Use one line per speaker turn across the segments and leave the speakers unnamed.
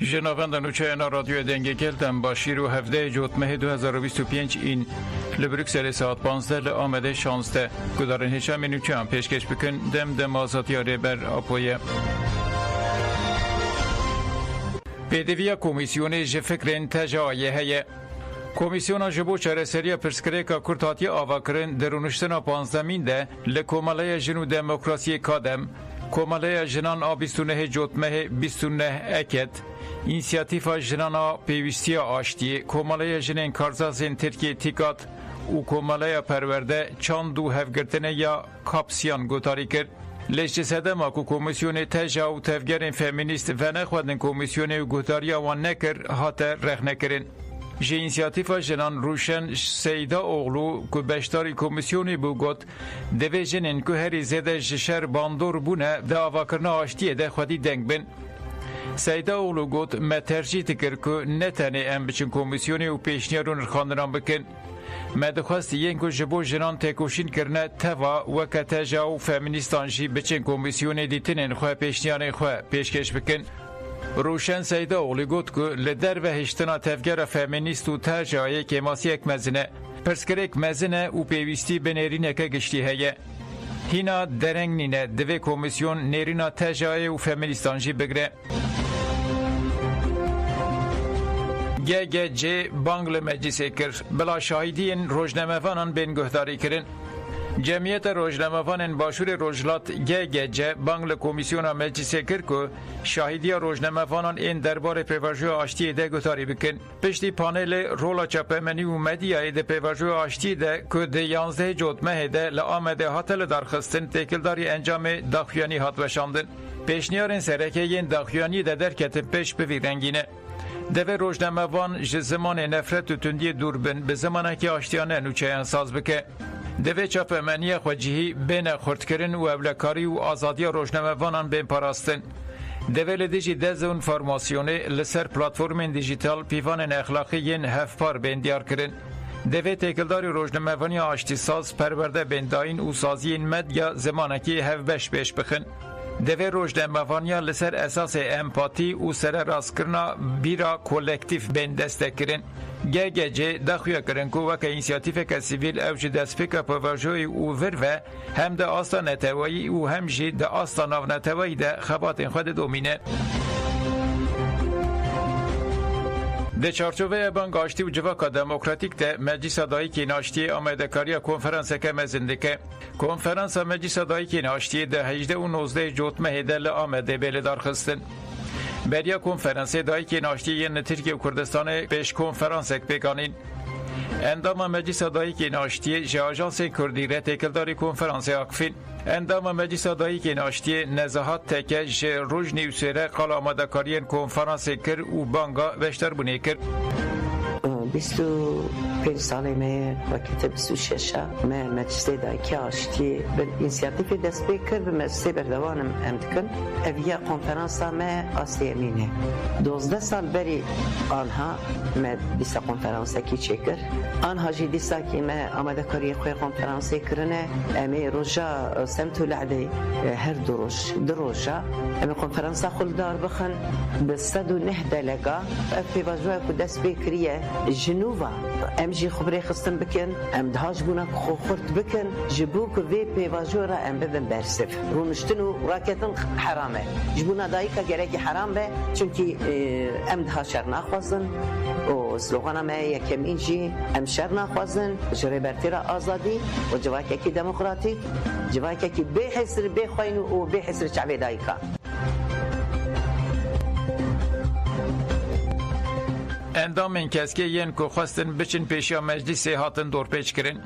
جنابند نوچه رادیو دنگه کلتن با شیر و هفته جوتمه 2025 این لبروکسل ساعت 15 آمده 16 گدارن هشام نوچه هم پیشکش بکن دم آزادی آره بر آپویه پیدویا کمیسیون جفکرین تجایه هیه کمیسیون جبو چاره سریا پرسکریکا کرتاتی آواکرین درونشتنا 15 ده لکوماله جنو دموکراسی کادم کوماله جنان آبیستونه جوتمه 29 اکت اینسیاتیفا جنانا پیوستی آشتی کوماله جنین کارزازین ترکیه تیکات و کوماله پرورده چند دو هفگرتنه یا کاپسیان گوتاری کرد لیش سدما کو کمیسیون تجا و تفگرین فمینیست و نخوادن کمیسیون و گوتاری آوان نکر هاته رخ نکرین جه اینسیاتیفا جنان روشن سیدا اغلو که بشتاری کمیسیونی بو گوت دوی جنین که هری زیده جشر باندور بونه ده آواکرنا آشتیه ده خودی دنگ بین سیدا اغلو گوت ما ترجیح تکر که نتنه ام بچن کمیسیونی و پیشنیارون رخاندران بکن ما دخواست ین که جبو جنان تکوشین کرنه توا وکا تجا و فمینیستان جی بچن کمیسیونی دیتنین خواه پیشنیان خواه پیشکش بکن روشن سیدا اولی گوت که لدر و هشتنا تفگر فمینیست و ترجایه که ماسی یک مزنه پرسکریک مزنه و پیوستی به نیرینه که گشتی هیه هینا درنگ نینه دوی کمیسیون نیرینا ترجایه و فمینیستانجی بگره GGC بانگل مجلس کر بلا شاهدین روزنامه‌وانان بین گهداری کرن جمعیت روزنامه‌وانان باشور روزلات GGC بانگل کمیسیون مجلس کر که شاهدی روزنامه‌وانان این درباره پیوژو آشتی ده گهداری بکن پشتی پانل رولا چپمنی و مدیای ده پیوژو آشتی ده که ده 11 جوتمه ده لآمده هاتل درخستن تکلداری انجام داخیانی هات وشاندن پیشنیارن سرکه این داخیانی ده درکت پیش به رنگینه دوی روزنامه‌وان ج زمان نفرت و تندی دور بن به زمانه که آشتیانه نوچه انساز بکه دوی چاپمنی خوجهی بین خردکرن و اولکاری و آزادی روزنامه‌وانان بین پاراستن دوی لدیجی دزون فرماسیونه لسر پلاتفورم دیجیتال پیوان اخلاقی ین هفپار بین دیار کرن دوی تکلداری روزنامه‌وانی آشتی ساز پرورده بین داین و سازی این مدیا زمانه که هفبش پیش بخن دوی روزنامه‌وانیا لسر اساس امپاتی و سر راستکرنا بیرا کولکتیف بین دسته کرن GGC دخویا کرن که وکا اینسیاتیف که سیویل اوج دستپیکا پاواجوی و ورو هم ده آستا نتوایی و هم جی ده آستا ناو نتوایی ده خبات خود دومینه ده چارچوبه بانک آشتی و جواکا دموکراتیک ده مجلس دایی که ناشتی آمده کاریا کنفرانس که مزندکه کنفرانس مجلس دایی که ناشتی ده 18 و 19 جوتمه ده لآمده بیل دارخستن بریا کنفرانس دایی که ناشتی ین ترکیه و کردستان پیش کنفرانس اک بگانین اندام مجلس دایی که ناشتی جاجانس کردی ره تکلداری کنفرانس اکفین اندام مجلس دایی که ناشتی نزاهات تکج روز نیوسیره قال آمده کارین کنفرانس کر و بانگا وشتر بونه کر
25 ساله ما وقتی 26 ما مجلس دایکی آشتی به اینسیاتیف دست بکر به مجلس بردوانم امتکن اویا کنفرانس ما آسیمینه 12 سال بری آنها ما دیسا کنفرانس کی چکر آنها جی دیسا کی ما آمده کاری خوی کنفرانس کرنه امی روزا سمتو لعده هر دروجا امی کنفرانس خلدار بخن به 109 دلگا في باجوا دست بکریه جنوبا ام جی خبری خستن بکن ام دهاج بونا خورد بکن جبوک وی پیواجورا ام بدن برسف رونشتنو راکتن حرامه جبونا دایکا گرکی حرام به چونکی ام دها شر نخوازن و سلوغانا ما یکم اینجی ام شر نخوازن جری برتیرا آزادی و جواکی کی دموکراتیک جواکی کی به حسر به خوین و به حسر شعب دایکا
اندام این کس که ین که خواستن بچن پیشیا مجلس هاتن دور پیچ کرن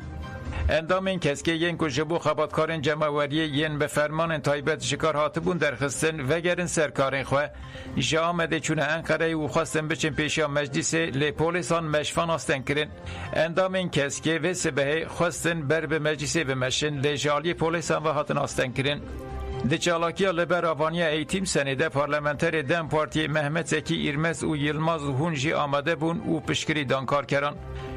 اندام این کس که ین که جبو خباتکارن جمعوری ین به فرمان تایبت شکار هاتبون درخستن وگرن سرکارن خواه جا آمده چونه انقره و خواستن بچن پیشیا مجلس لی پولیسان مشفان آستن کرن اندام این کس که ویسه به خواستن بر به مجلس بمشن لی جالی پولیسان و هاتن آستن کرن ده چالاکیا لبر آوانیا ایتیم سنده پارلمانتر دم پارتی محمد زکی ایرمز و یلماز و هونجی آمده بون و پشکری دانکار کرن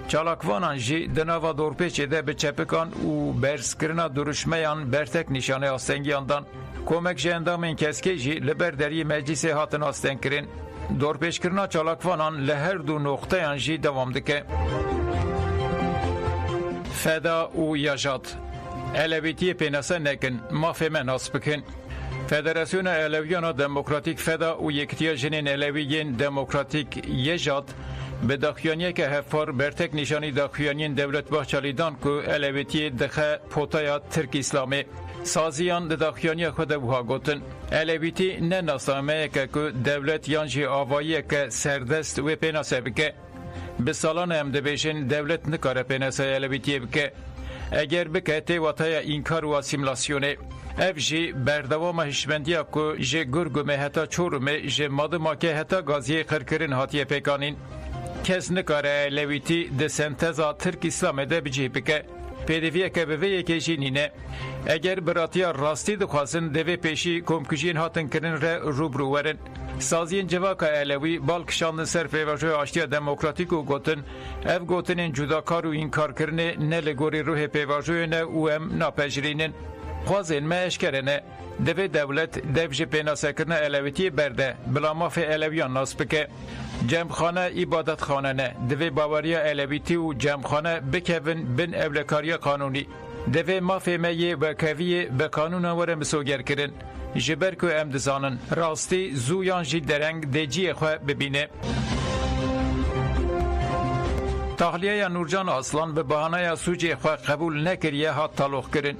چالاکوانان جی دناوا دورپیچه ده به چپکان و برسکرنا درشمیان برتک نشانه آستنگیاندان کمک جندام این کسکی جی لبر دری مجلس هاتن آستن کرن دورپیشکرنا چالاکوانان لهر دو نقطه انجی دوام دکه. فدا و یاجات الویتی پیناسه نکن مافه من ناس بکن. فدراسیون الویان دموکراتیک فدا و یکتیا جنین الویین دموکراتیک یجات به داخیانی که هفار برتک نشانی داخیانین دولت باچالیدان که الویتی دخه پوتایا ترک اسلامی سازیان داخیانی خود بها گوتن. الویتی نه ناسامه که دولت یانجی آوایی که سردست و پیناسه بکه. به سالان هم دبیشن دولت نکاره پیناسه الویتی بکه. اگر بکه تیواتای اینکار و اسیملاسیونه اف جی بردوام هشمندیا کو جه گرگو مه هتا چورمه جه مادما که هتا گازی خرکرین هاتیه پیکانین کس نکاره لویتی ده سنتزا ترک اسلام ده بجی بکه پیدویه که به ویه کشی نینه اگر براتیا راستی دخواستن دوی پیشی کمکشین هاتن کرن روبرو ورن سازین جواکا علوی بالکشاندن سر پیواجوی آشتیا دموکراتیک و گوتن اف گوتنین جداکار و این کار کرنه نه لگوری روح پیواجوی نه او هم ناپجرینن خوازین ما اشکرنه دوی دولت دوی پیناسه کرنه علویتی برده بلا مافی علویان ناس بکه جمخانه عبادت خانه نه دوی باوریا علویتی و جمخانه بکوین بن اولکاری قانونی دوی مافی میه و کویه به قانون وره مسوگر کرن جبر که ام دزانن راستی زویان جی درنگ دیجی خواه ببینه تحلیه نورجان اصلان به بهانه سوجی خواه قبول نکریه هات طلوق کرن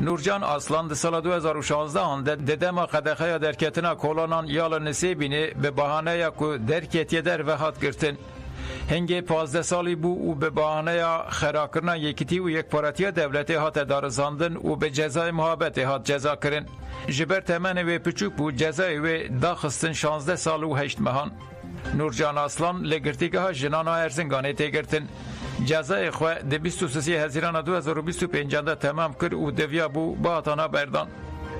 نورجان اصلان ده سال 2016 آنده ددما قدخه درکتنا کولانان یال نسیبینه به بهانه یا که درکتیه در وحات گرتن هنگی 15 سالی بو و به بهانه خراکرنا یکیتی و یک پارتی دولتی هات دارزاندن و به جزای محابت هات جزا کرن جبر تمن و پچوک بو جزای و داخستن 16 سال و 8 ماهان نورجان اصلان لگرتیگه ها جنان ها ارزنگانه تیگرتن جزای خواه ده 23 هزیران 2025 ده تمام کرد و دویا بو باطانا بردان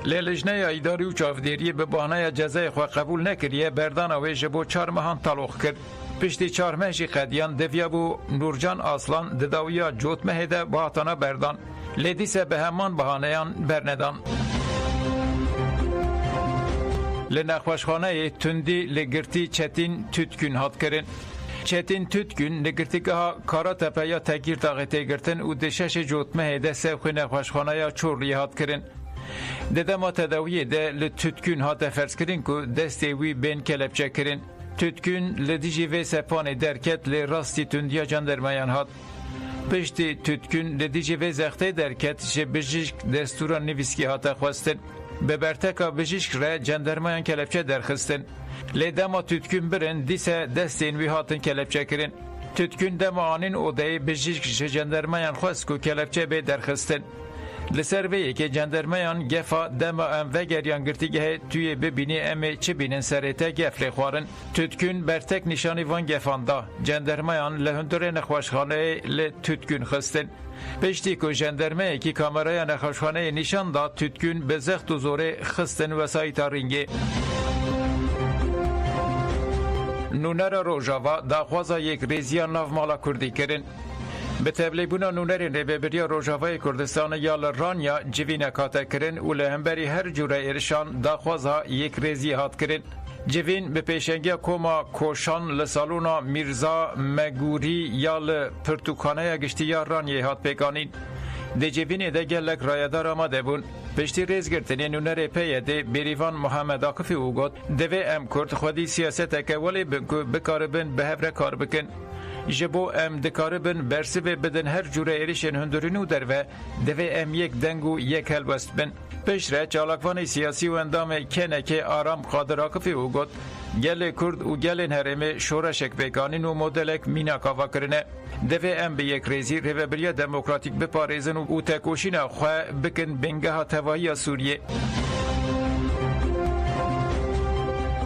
لیلجنه ایداری و چافدیری به بانه جزای خواه قبول نکریه بردان و جبو 4 ماهان طلوق کرد پشتی 4 مهشی قدیان دویا بو نورجان اصلان دداویا جوت مهده باطانا بردان لیدیسه به همان بهانهان برندان لنخوشخانه تندی لگرتی چتین تütkün هات کرن چتین تütkün لگرتی که کارا تپه یا تگیر تاقیتی گرتن و دشش جوتمه هده سوخی نخوشخانه یا چوری هات کرن دده ما تداویه ده لتütkün هات فرس کرن که دستی وی بین کلبچه کرن تütkün لدیجی وی سپان درکت لراستی تندیا جندرمایان هات پشتی تütkün لدیجی وی زخته درکت شه بجیشک دستوران نویسکی هات خواستن به برتکا بجیشک را جندرمایان کلبچه درخستن لیدما تütkün برن دیسه دستین وی هاتن کلبچه کرن تütkün دما آنین اودهی بجیشک شه جندرمایان خواست که کلبچه به درخستن لسر وی که جندرمایان گفا دما ام وگریان گرتیگه توی ببینی ام چه بینن سرته گفل خوارن تütkün برتک نشانی وان گفاندا جندرمایان لهندور نخوشخانه ل تütkün خستن پشتی که جندرمه کی کامرای نخوشخانه نشان داد تütkün به زخت و زوره خستن وسایت رینگی نونر روژاوا داخوازا یک ریزیان ناو مالا کردی کرن به تبلیبونا نونرین ریببریا روژاوای کردستان یا لرانیا جوین کاته کرن و لهمبری هر جوره ارشان داخوازا یک ریزی هات کرن جوین به پیشنگی کوما کوشان لسالونا میرزا مگوری یا لپرتوکانه گشتی یا رانیه هات پیکانین ده جوین ده گلک رایدار آماده بون پشتی ریز گرتنی نونر پیده بریوان محمد آقفی او گوت دوی ام کرد خودی سیاست که ولی بکاربن به هفره کار بکن جبو ام دکاربن برسبه بدن هر جوره ایریشن هندورینو در و دوی ام یک دنگو یک هلوست بن پشره چالاکوان سیاسی و اندام کنه که آرام قادر آقفی او گوت گل کرد و گل هرمه شورشک بکانین و مدلک مینا کاوا کرنه دوی ام به یک ریزی ریوبریا دموکراتیک بپاریزن و تکوشین خواه بکن بنگه ها تواهی سوریه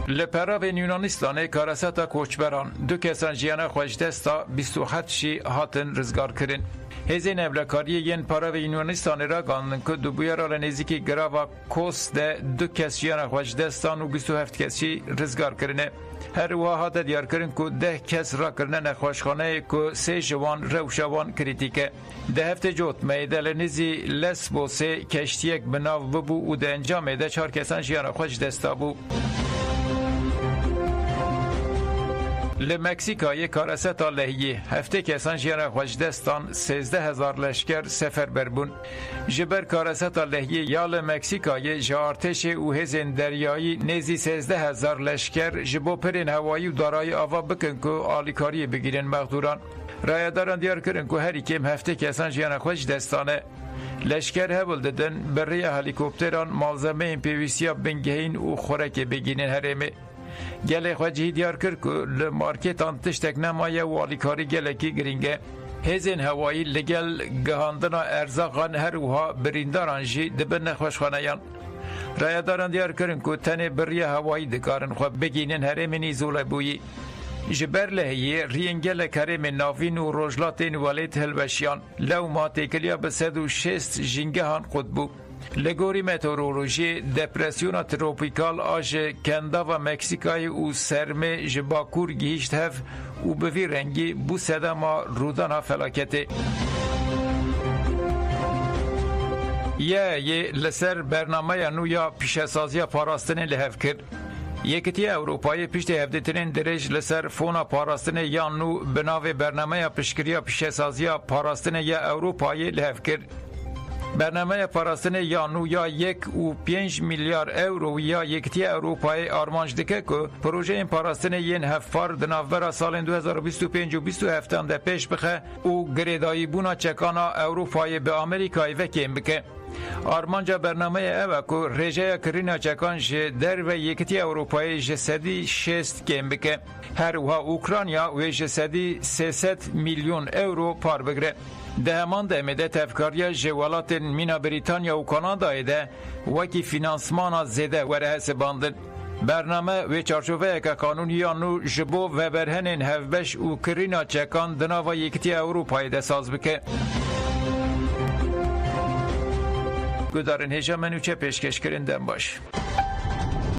لپراو یونانستان کارساتا کوچبران دو کسان جیانا خوشدستا 27 شی هاتن رزگار کرن هزین اولکاری ین پراو یونانستان را گاندن که دو بویارا لنزیکی گراوا کوس ده دو کس جیانا خوشدستان و 27 کسی رزگار کرنه هر واحد دیار کرن که 10 کس را کرنه نخوشخانه که 3 جوان روشوان کریتیکه ده هفته جوت میده لنزی لسبوسه کشتیک بناو ببو و ده انجام ده 4 کسان جیانا خوشدستا بو لمکسیکای کارست لهیه هفته کسان جیان خوشدستان 13,000 لشکر سفر بربون جبر کارست لهیه یا لمکسیکای جارتش او هزین دریایی نزی 13,000 لشکر جبو پرین هوایی و دارای آوا بکن که آلیکاری بگیرن مغدوران رایداران دیار کرن که هری کم هفته کسان جیان خوشدستانه لشکر هبل ددن برای هلیکوپتران مالزمه پیویسیا بنگهین و خورک بگیرن هرمه گله خواجهی دیار کرد که لمارکتان تشتک نمایه و آلیکاری گله کی گرینگه هزین هوایی لگل گهاندنا ارزاقان هر وها برینداران جی دبن خوشخانیان رایداران دیار کرن که تنه بری هوایی دکارن خواه بگینن هرمینی زوله بویی جبر لهیه رینگل کریم ناوین و روجلاتین والیت هلوشیان لو ما تکلیا به 106 جنگهان خود بو لگوری مترولوژی دپرسیون تروپیکال آج کندا و مکسیکای و سرمه جباکور گیشت هف و بوی رنگی بو سدما رودانا فلاکته یه لسر برنامه نویا پیشسازی پاراستن لحف کرد یکتی اروپایی پیشت هفده‌ترین درج لسر فونا پاراستن یا نو بناو برنامه پیشگیری پیشسازی پاراستن یا اروپایی لحف کرد برنامه پاراستن یا نو یا 1.5 میلیارد اورو یا یکتی اروپایی آرمانج دکه که پروژه این پاراستن ین هفپار دناور سال 2025 و 27 ده پیش بخه و گریدایی بونا چکانا اروپایی به آمریکای وکیم بکه آرمانجا برنامه اوه که رژه کرینا چکانش در و یکتی اروپایی جسدی 6 کم بکه هر وها اوکرانیا و جسدی 300 میلیون اورو پار بگره ده همان ده مده تفکاریا جوالات مینا بریتانیا و کانادا ده وکی فینانسمان زده وره حس باندن برنامه و چارچوبه که قانونی نو جبو و برهنین هفبش و کرینا چکان دناوا یکتی اروپایی ده ساز بکه گدارن هجا منو چه پیشکش کرندن باش